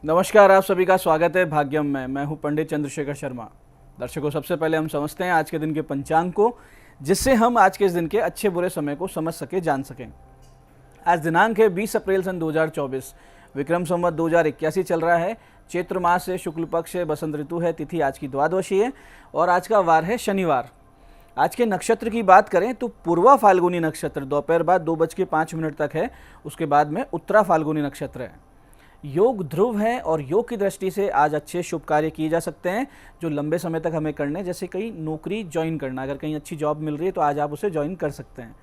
नमस्कार, आप सभी का स्वागत है भाग्यम में। मैं हूं पंडित चंद्रशेखर शर्मा। दर्शकों, सबसे पहले हम समझते हैं आज के दिन के पंचांग को, जिससे हम आज के इस दिन के अच्छे बुरे समय को समझ सके, जान सकें। आज दिनांक है 20 अप्रैल सन 2024। विक्रम संवत 2081 चल रहा है। चैत्र मास है, शुक्ल पक्ष है, बसंत ऋतु है, तिथि आज की द्वादशी है और आज का वार है शनिवार। आज के नक्षत्र की बात करें तो पूर्वा फाल्गुनी नक्षत्र दोपहर बाद 2:05 तक है। उसके बाद में उत्तरा फाल्गुनी नक्षत्र है। योग ध्रुव है और योग की दृष्टि से आज अच्छे शुभ कार्य किए जा सकते हैं जो लंबे समय तक हमें करने, जैसे कहीं नौकरी ज्वाइन करना। अगर कहीं अच्छी जॉब मिल रही है तो आज आप उसे ज्वाइन कर सकते हैं।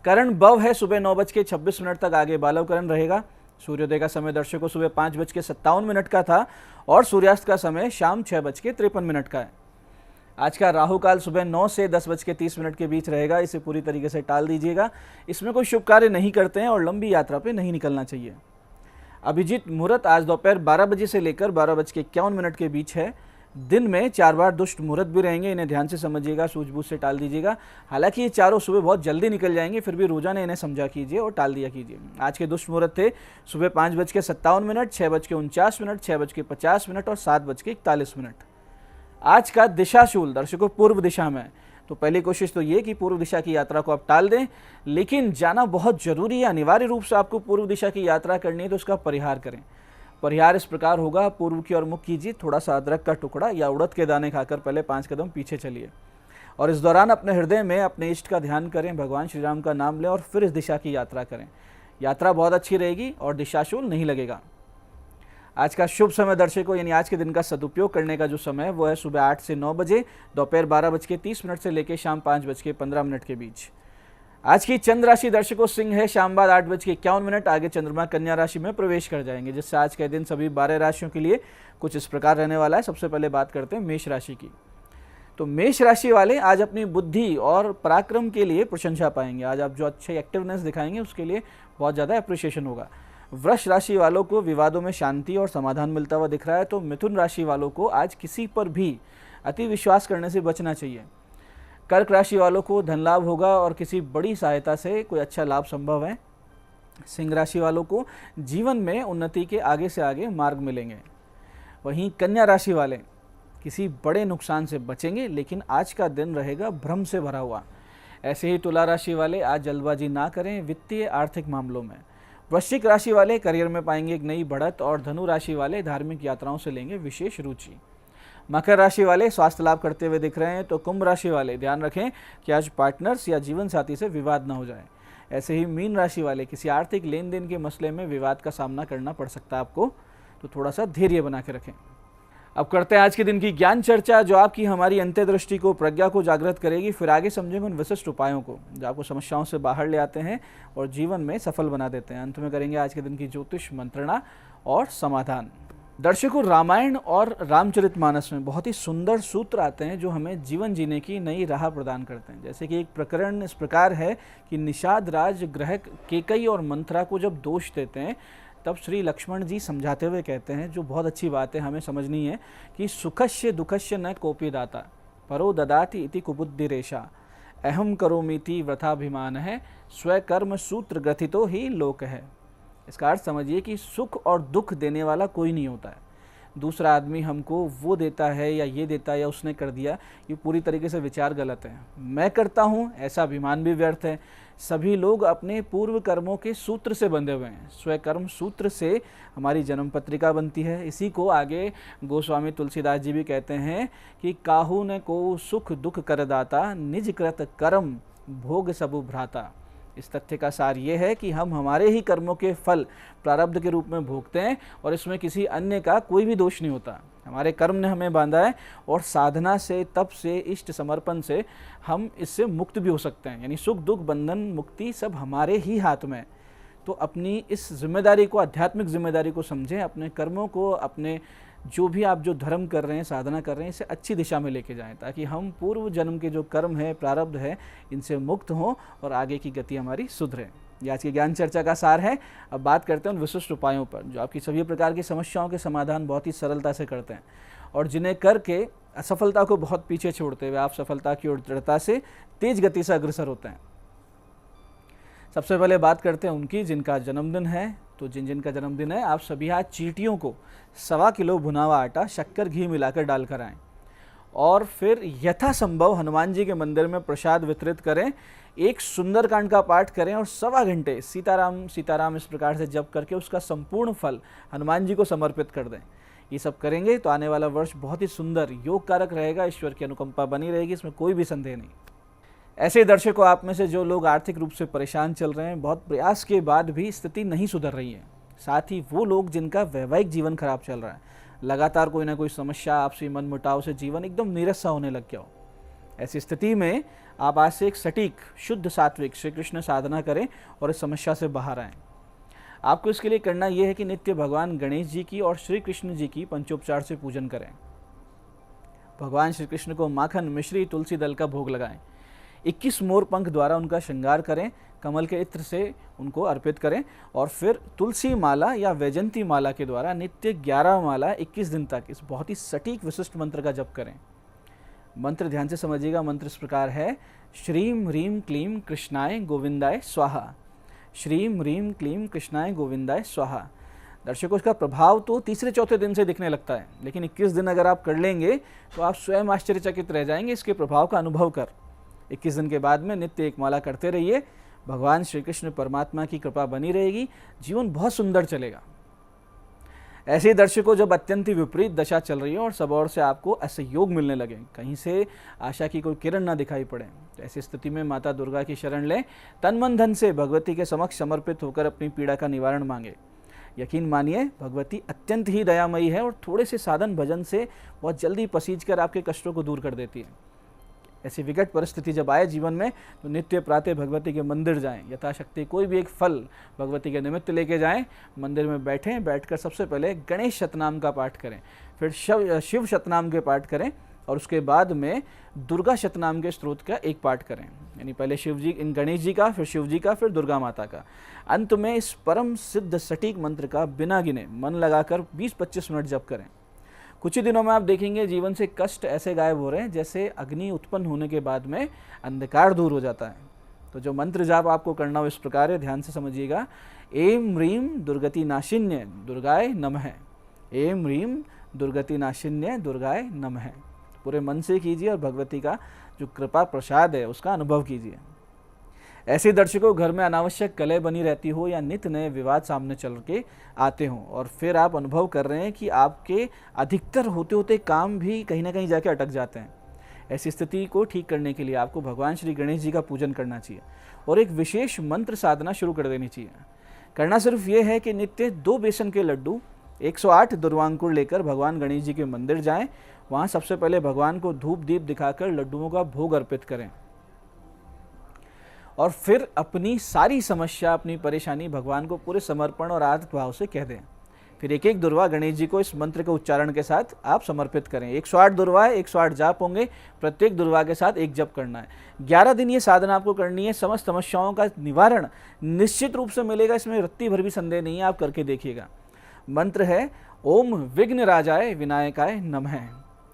करण बव है, सुबह 9:26 तक आगे बालव करण रहेगा। सूर्योदय का समय दर्शकों सुबह 5:57 का था और सूर्यास्त का समय शाम 6:53 का है। आज का राहु काल सुबह 9 से 10:30 के बीच रहेगा। इसे पूरी तरीके से टाल दीजिएगा। इसमें कोई शुभ कार्य नहीं करते हैं और लंबी यात्रा पे नहीं निकलना चाहिए। अभिजीत मुहूर्त आज दोपहर 12 बजे से लेकर 12:51 के बीच है। दिन में 4 बार दुष्ट मुहूर्त भी रहेंगे, इन्हें ध्यान से समझिएगा, सूझबूझ से टाल दीजिएगा। हालांकि ये चारों सुबह बहुत जल्दी निकल जाएंगे, फिर भी रोजाना इन्हें समझा कीजिए और टाल दिया कीजिए। आज के दुष्ट मुहूर्त थे सुबह 5:57, 6:49, 6:50 और 7:41। आज का दिशाशूल दर्शकों पूर्व दिशा में, तो पहली कोशिश तो ये कि पूर्व दिशा की यात्रा को आप टाल दें, लेकिन जाना बहुत जरूरी है, अनिवार्य रूप से आपको पूर्व दिशा की यात्रा करनी है तो उसका परिहार करें। परिहार इस प्रकार होगा, पूर्व की ओर मुख कीजिए, थोड़ा सा अदरक का टुकड़ा या उड़द के दाने खाकर पहले 5 कदम पीछे चलिए और इस दौरान अपने हृदय में अपने इष्ट का ध्यान करें, भगवान श्री राम का नाम लें और फिर इस दिशा की यात्रा करें। यात्रा बहुत अच्छी रहेगी और दिशाशूल नहीं लगेगा। आज का शुभ समय दर्शकों, यानी आज के दिन का सदुपयोग करने का जो समय है वो है सुबह 8 से 9 बजे, दोपहर 12:30 से लेकर शाम 5:15 के बीच। आज की चंद्र राशि दर्शकों सिंह है। शाम बाद 8:51 आगे चंद्रमा कन्या राशि में प्रवेश कर जाएंगे, जिससे आज के दिन सभी 12 राशियों के लिए कुछ इस प्रकार रहने वाला है। सबसे पहले बात करते हैं मेष राशि की। तो मेष राशि वाले आज अपनी बुद्धि और पराक्रम के लिए प्रशंसा पाएंगे। आज आप जो अच्छे एक्टिवनेस दिखाएंगे उसके लिए बहुत ज़्यादा अप्रिशिएशन होगा। वृष राशि वालों को विवादों में शांति और समाधान मिलता हुआ दिख रहा है। तो मिथुन राशि वालों को आज किसी पर भी अति विश्वास करने से बचना चाहिए। कर्क राशि वालों को धन लाभ होगा और किसी बड़ी सहायता से कोई अच्छा लाभ संभव है। सिंह राशि वालों को जीवन में उन्नति के आगे से आगे मार्ग मिलेंगे। वहीं कन्या राशि वाले किसी बड़े नुकसान से बचेंगे, लेकिन आज का दिन रहेगा भ्रम से भरा हुआ। ऐसे ही तुला राशि वाले आज जल्दबाजी ना करें वित्तीय आर्थिक मामलों में। वृश्चिक राशि वाले करियर में पाएंगे एक नई बढ़त और धनु राशि वाले धार्मिक यात्राओं से लेंगे विशेष रुचि। मकर राशि वाले स्वास्थ्य लाभ करते हुए दिख रहे हैं। तो कुंभ राशि वाले ध्यान रखें कि आज पार्टनर्स या जीवन साथी से विवाद न हो जाए। ऐसे ही मीन राशि वाले किसी आर्थिक लेन देन के मसले में विवाद का सामना करना पड़ सकता है आपको, तो थोड़ा सा धैर्य बना के रखें। अब करते हैं आज के दिन की ज्ञान चर्चा, जो आपकी हमारी अंतर्दृष्टि को, प्रज्ञा को जागृत करेगी। फिर आगे समझेंगे उन विशिष्ट उपायों को जो आपको समस्याओं से बाहर ले आते हैं और जीवन में सफल बना देते हैं। अंत में करेंगे आज के दिन की ज्योतिष मंत्रणा और समाधान। दर्शकों, रामायण और रामचरितमानस में बहुत ही सुंदर सूत्र आते हैं जो हमें जीवन जीने की नई राह प्रदान करते हैं। जैसे कि एक प्रकरण इस प्रकार है कि निषाद राज ग्रह केकई और मंथरा को जब दोष देते हैं, तब श्री लक्ष्मण जी समझाते हुए कहते हैं, जो बहुत अच्छी बात है हमें समझनी है, कि सुखस्य दुखस्य न कोपी दाता परो ददाति इति कुबुद्धि रेशा अहम करोमीति व्रथाभिमान है स्वकर्म सूत्र ग्रथितो ही लोक है। इसका अर्थ समझिए कि सुख और दुख देने वाला कोई नहीं होता है। दूसरा आदमी हमको वो देता है या ये देता है या उसने कर दिया, ये पूरी तरीके से विचार गलत है। मैं करता हूँ ऐसा अभिमान भी व्यर्थ है। सभी लोग अपने पूर्व कर्मों के सूत्र से बंधे हुए हैं। स्वकर्म सूत्र से हमारी जन्म पत्रिका बनती है। इसी को आगे गोस्वामी तुलसीदास जी भी कहते हैं कि काहू न को सुख दुख करदाता निज कृत कर्म भोग सबु भ्राता। इस तथ्य का सार ये है कि हम हमारे ही कर्मों के फल प्रारब्ध के रूप में भोगते हैं और इसमें किसी अन्य का कोई भी दोष नहीं होता। हमारे कर्म ने हमें बांधा है और साधना से, तप से, इष्ट समर्पण से हम इससे मुक्त भी हो सकते हैं। यानी सुख दुख बंधन मुक्ति सब हमारे ही हाथ में। तो अपनी इस जिम्मेदारी को, आध्यात्मिक जिम्मेदारी को समझें। अपने कर्मों को, अपने जो भी आप जो धर्म कर रहे हैं, साधना कर रहे हैं, इसे अच्छी दिशा में लेके जाएं, ताकि हम पूर्व जन्म के जो कर्म है, प्रारब्ध है, इनसे मुक्त हों और आगे की गति हमारी सुधरे। ये आज की ज्ञान चर्चा का सार है। अब बात करते हैं उन विशिष्ट उपायों पर जो आपकी सभी प्रकार की समस्याओं के समाधान बहुत ही सरलता से करते हैं और जिन्हें करके असफलता को बहुत पीछे छोड़ते हुए आप सफलता की ओर दृढ़ता से तेज गति से अग्रसर होते हैं। सबसे पहले बात करते हैं उनकी जिनका जन्मदिन है। तो जिनका जन्मदिन है, आप सभी आज चींटियों को 1.25 किलो भुना हुआ आटा शक्कर घी मिलाकर डालकर आएँ और फिर यथासंभव हनुमान जी के मंदिर में प्रसाद वितरित करें, एक सुंदरकांड का पाठ करें और 1.25 घंटे सीताराम सीताराम इस प्रकार से जप करके उसका संपूर्ण फल हनुमान जी को समर्पित कर दें। ये सब करेंगे तो आने वाला वर्ष बहुत ही सुंदर योग कारक रहेगा, ईश्वर की अनुकंपा बनी रहेगी, इसमें कोई भी संदेह नहीं। ऐसे दर्शकों, आप में से जो लोग आर्थिक रूप से परेशान चल रहे हैं, बहुत प्रयास के बाद भी स्थिति नहीं सुधर रही है, साथ ही वो लोग जिनका वैवाहिक जीवन खराब चल रहा है, लगातार कोई ना कोई समस्या, आपसी मनमुटाव से जीवन एकदम नीरस सा होने लग गया हो, ऐसी स्थिति में आप आज से एक सटीक शुद्ध सात्विक श्री कृष्ण साधना करें और इस समस्या से बाहर आएँ। आपको इसके लिए करना यह है कि नित्य भगवान गणेश जी की और श्री कृष्ण जी की पंचोपचार से पूजन करें। भगवान श्री कृष्ण को माखन, मिश्री, तुलसी दल का भोग लगाएं। 21 मोर पंख द्वारा उनका श्रृंगार करें, कमल के इत्र से उनको अर्पित करें और फिर तुलसी माला या वैजंती माला के द्वारा नित्य 11 माला 21 दिन तक इस बहुत ही सटीक विशिष्ट मंत्र का जप करें। मंत्र ध्यान से समझिएगा। मंत्र इस प्रकार है, श्रीम ह्रीम क्लीम कृष्णाय गोविंदाय स्वाहा। श्रीम ह्रीम क्लीम कृष्णाय गोविंदाय स्वाहा। दर्शकों, इसका प्रभाव तो तीसरे चौथे दिन से दिखने लगता है, लेकिन 21 दिन अगर आप कर लेंगे तो आप स्वयं आश्चर्यचकित रह जाएंगे इसके प्रभाव का अनुभव कर। 21 दिन के बाद में नित्य एक माला करते रहिए, भगवान श्री कृष्ण परमात्मा की कृपा बनी रहेगी, जीवन बहुत सुंदर चलेगा। ऐसे ही दर्शकों, जब अत्यंत ही विपरीत दशा चल रही है और सब ओर से आपको असहयोग मिलने लगे, कहीं से आशा की कोई किरण ना दिखाई पड़े, तो ऐसी स्थिति में माता दुर्गा की शरण लें, तन मन धन से भगवती के समक्ष समर्पित होकर अपनी पीड़ा का निवारण मांगे। यकीन मानिए, भगवती अत्यंत ही दयामयी है और थोड़े से साधन भजन से बहुत जल्दी पसीज कर आपके कष्टों को दूर कर देती है। ऐसी विकट परिस्थिति जब आए जीवन में, तो नित्य प्रातः भगवती के मंदिर जाएं, यथाशक्ति कोई भी एक फल भगवती के निमित्त लेके जाएं, मंदिर में बैठें, बैठकर सबसे पहले गणेश शतनाम का पाठ करें, फिर शिव शतनाम के पाठ करें और उसके बाद में दुर्गा शतनाम के स्त्रोत का एक पाठ करें। यानी पहले शिव जी, गणेश जी का, फिर शिव जी का, फिर दुर्गा माता का। अंत में इस परम सिद्ध सटीक मंत्र का बिना गिने मन लगाकर 20-25 मिनट जप करें। कुछ ही दिनों में आप देखेंगे जीवन से कष्ट ऐसे गायब हो रहे हैं जैसे अग्नि उत्पन्न होने के बाद में अंधकार दूर हो जाता है। तो जो मंत्र जाप आपको करना हो इस प्रकार है, ध्यान से समझिएगा। एम ह्रीम दुर्गति नाशिन्य दुर्गाय नमः। एम ह्रीम दुर्गति नाशिन्य दुर्गाय नमः। पूरे मन से कीजिए और भगवती का जो कृपा प्रसाद है उसका अनुभव कीजिए। ऐसे दर्शकों, घर में अनावश्यक कलह बनी रहती हो या नित्य नए विवाद सामने चल के आते हों और फिर आप अनुभव कर रहे हैं कि आपके अधिकतर होते होते काम भी कहीं ना कहीं जाके अटक जाते हैं, ऐसी स्थिति को ठीक करने के लिए आपको भगवान श्री गणेश जी का पूजन करना चाहिए और एक विशेष मंत्र साधना शुरू कर देनी चाहिए। करना सिर्फ ये है कि नित्य 2 बेसन के लड्डू 108 दुर्वांकुर लेकर भगवान गणेश जी के मंदिर जाएं, वहाँ सबसे पहले भगवान को धूप दीप दिखाकर लड्डुओं का भोग अर्पित करें और फिर अपनी सारी समस्या, अपनी परेशानी भगवान को पूरे समर्पण और आदत भाव से कह दें। फिर एक एक दुर्वा गणेश जी को इस मंत्र के उच्चारण के साथ आप समर्पित करें। 108 दुर्वा, 108 जाप होंगे, प्रत्येक दुर्वा के साथ एक जप करना है। 11 दिन ये साधना आपको करनी है। समस्त समस्याओं का निवारण निश्चित रूप से मिलेगा, इसमें रत्ती भर भी संदेह नहीं है, आप करके देखिएगा। मंत्र है ओम विघ्न राजाय विनायकाय नमः।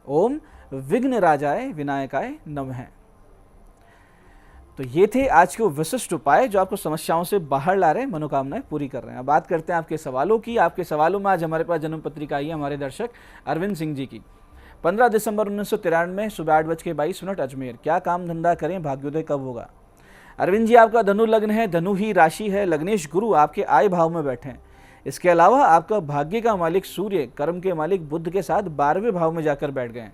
ओम विघ्न राजाय विनायकाय नमः। तो ये थे आज के विशिष्ट उपाय जो आपको समस्याओं से बाहर ला रहे हैं, मनोकामनाएं पूरी कर रहे हैं। अब बात करते हैं आपके सवालों की। आपके सवालों में आज हमारे पास जन्म पत्रिका आई है हमारे दर्शक अरविंद सिंह जी की। 15 दिसंबर 1993 सुबह 8:22 अजमेर। क्या काम धंधा करें, भाग्योदय कब होगा? अरविंद जी, आपका धनु लग्न है, धनु ही राशि है, लग्नेश गुरु आपके आय भाव में बैठे हैं। इसके अलावा आपका भाग्य का मालिक सूर्य कर्म के मालिक बुध के साथ 12वें भाव में जाकर बैठ गए हैं।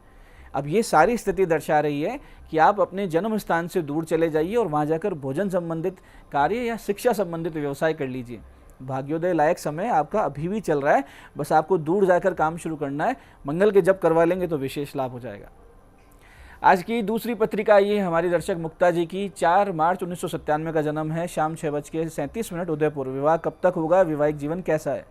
अब ये सारी स्थिति दर्शा रही है कि आप अपने जन्म स्थान से दूर चले जाइए और वहाँ जाकर भोजन संबंधित कार्य या शिक्षा संबंधित व्यवसाय कर लीजिए। भाग्योदय लायक समय आपका अभी भी चल रहा है, बस आपको दूर जाकर काम शुरू करना है। मंगल के जप करवा लेंगे तो विशेष लाभ हो जाएगा। आज की दूसरी पत्रिका ये हमारी दर्शक मुक्ता जी की। 4 मार्च 1997 का जन्म है, शाम 6:37 उदयपुर। विवाह कब तक होगा, वैवाहिक जीवन कैसा है?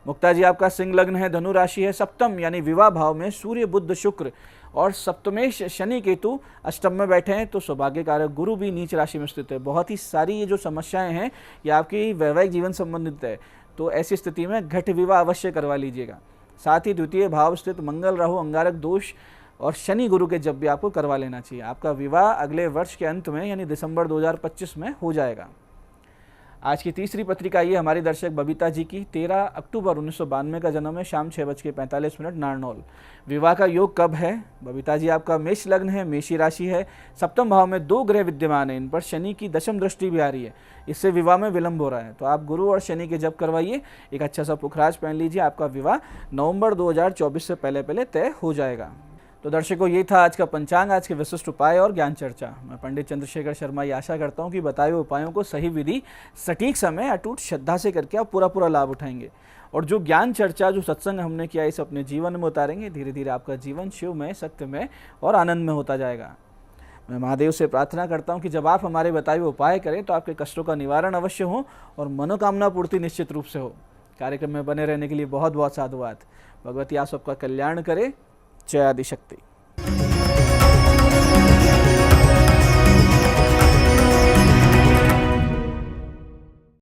मुक्ता जी, आपका सिंह लग्न है, धनु राशि है, सप्तम यानी विवाह भाव में सूर्य बुध शुक्र और सप्तमेश शनि केतु अष्टम में बैठे हैं, तो सौभाग्य कारक गुरु भी नीच राशि में स्थित है। बहुत ही सारी ये जो समस्याएं हैं ये आपकी वैवाहिक जीवन संबंधित है, तो ऐसी स्थिति में घट विवाह अवश्य करवा लीजिएगा। साथ ही द्वितीय भाव स्थित मंगल राहु अंगारक दोष और शनि गुरु के जब भी आपको करवा लेना चाहिए। आपका विवाह अगले वर्ष के अंत में यानी दिसंबर 2025 में हो जाएगा। आज की तीसरी पत्रिका ये हमारी दर्शक बबीता जी की 13 अक्टूबर 1992 का जन्म है, शाम 6:45 नारनौल। विवाह का योग कब है? बबीता जी आपका मेष लग्न है, मेषी राशि है, सप्तम भाव में 2 ग्रह विद्यमान है, इन पर शनि की दशम दृष्टि भी आ रही है, इससे विवाह में विलंब हो रहा है। तो आप गुरु और शनि के जप करवाइए, एक अच्छा सा पुखराज पहन लीजिए, आपका विवाह नवंबर 2024 से पहले पहले तय हो जाएगा। तो दर्शकों, ये था आज का पंचांग, आज के विशिष्ट उपाय और ज्ञान चर्चा। मैं पंडित चंद्रशेखर शर्मा ये आशा करता हूँ कि बताए हुए उपायों को सही विधि, सटीक समय, अटूट श्रद्धा से करके आप पूरा लाभ उठाएंगे और जो ज्ञान चर्चा, जो सत्संग हमने किया, इसे अपने जीवन में उतारेंगे। धीरे धीरे आपका जीवन शिवमय, सत्यमय और आनंद में होता जाएगा। मैं महादेव से प्रार्थना करता हूँ कि जब आप हमारे बताए हुए उपाय करें तो आपके कष्टों का निवारण अवश्य हो और मनोकामना पूर्ति निश्चित रूप से हो। कार्यक्रम में बने रहने के लिए बहुत बहुत साधुवाद। भगवती आप सबका कल्याण करे। जय आदिशक्ति।